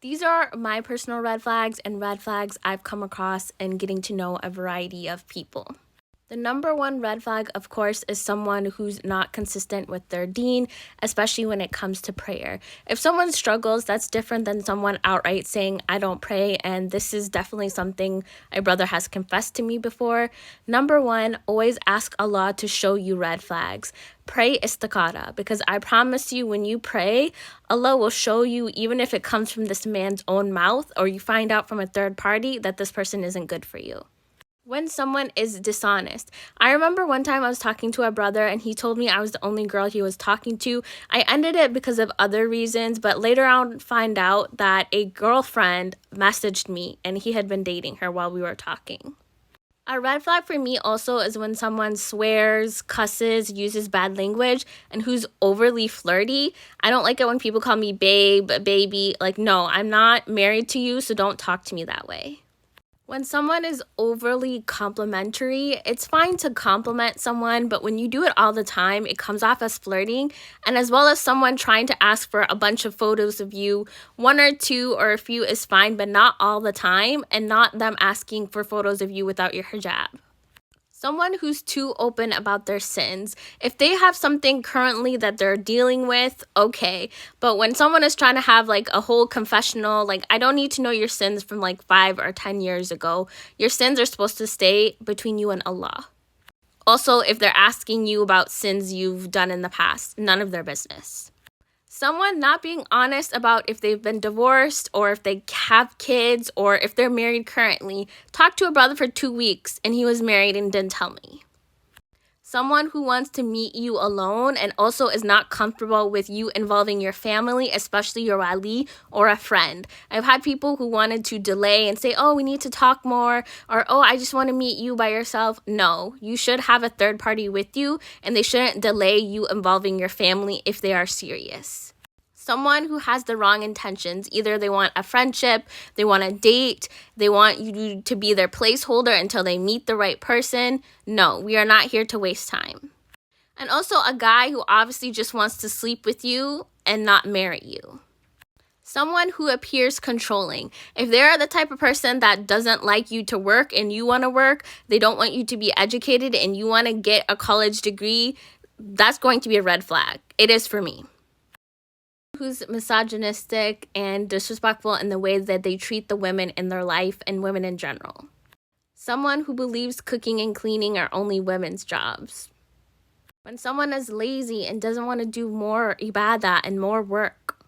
These are my personal red flags and red flags I've come across in getting to know a variety of people. The number one red flag, of course, is someone who's not consistent with their deen, especially when it comes to prayer. If someone struggles, that's different than someone outright saying, I don't pray, and this is definitely something my brother has confessed to me before. Number one, always ask Allah to show you red flags. Pray istikhara, because I promise you, when you pray, Allah will show you, even if it comes from this man's own mouth or you find out from a third party, that this person isn't good for you. When someone is dishonest. I remember one time I was talking to a brother and he told me I was the only girl he was talking to. I ended it because of other reasons, but later on find out that a girlfriend messaged me and he had been dating her while we were talking. A red flag for me also is when someone swears, cusses, uses bad language, and who's overly flirty. I don't like it when people call me babe, baby. Like, no, I'm not married to you, so don't talk to me that way. When someone is overly complimentary, it's fine to compliment someone, but when you do it all the time, it comes off as flirting. And as well as someone trying to ask for a bunch of photos of you, one or two or a few is fine, but not all the time, and not them asking for photos of you without your hijab. Someone who's too open about their sins. If they have something currently that they're dealing with, okay. But when someone is trying to have like a whole confessional, like, I don't need to know your sins from like 5 or 10 years ago. Your sins are supposed to stay between you and Allah. Also, if they're asking you about sins you've done in the past, none of their business. Someone not being honest about if they've been divorced or if they have kids or if they're married currently. Talked to a brother for 2 weeks and he was married and didn't tell me. Someone who wants to meet you alone and also is not comfortable with you involving your family, especially your wali or a friend. I've had people who wanted to delay and say, oh, we need to talk more, or oh, I just want to meet you by yourself. No, you should have a third party with you and they shouldn't delay you involving your family if they are serious. Someone who has the wrong intentions. Either they want a friendship, they want a date, they want you to be their placeholder until they meet the right person. No, we are not here to waste time. And also a guy who obviously just wants to sleep with you and not marry you. Someone who appears controlling. If they're the type of person that doesn't like you to work and you want to work, they don't want you to be educated and you want to get a college degree, that's going to be a red flag. It is for me. Who's misogynistic and disrespectful in the way that they treat the women in their life and women in general. Someone who believes cooking and cleaning are only women's jobs. When someone is lazy and doesn't want to do more ibadah and more work.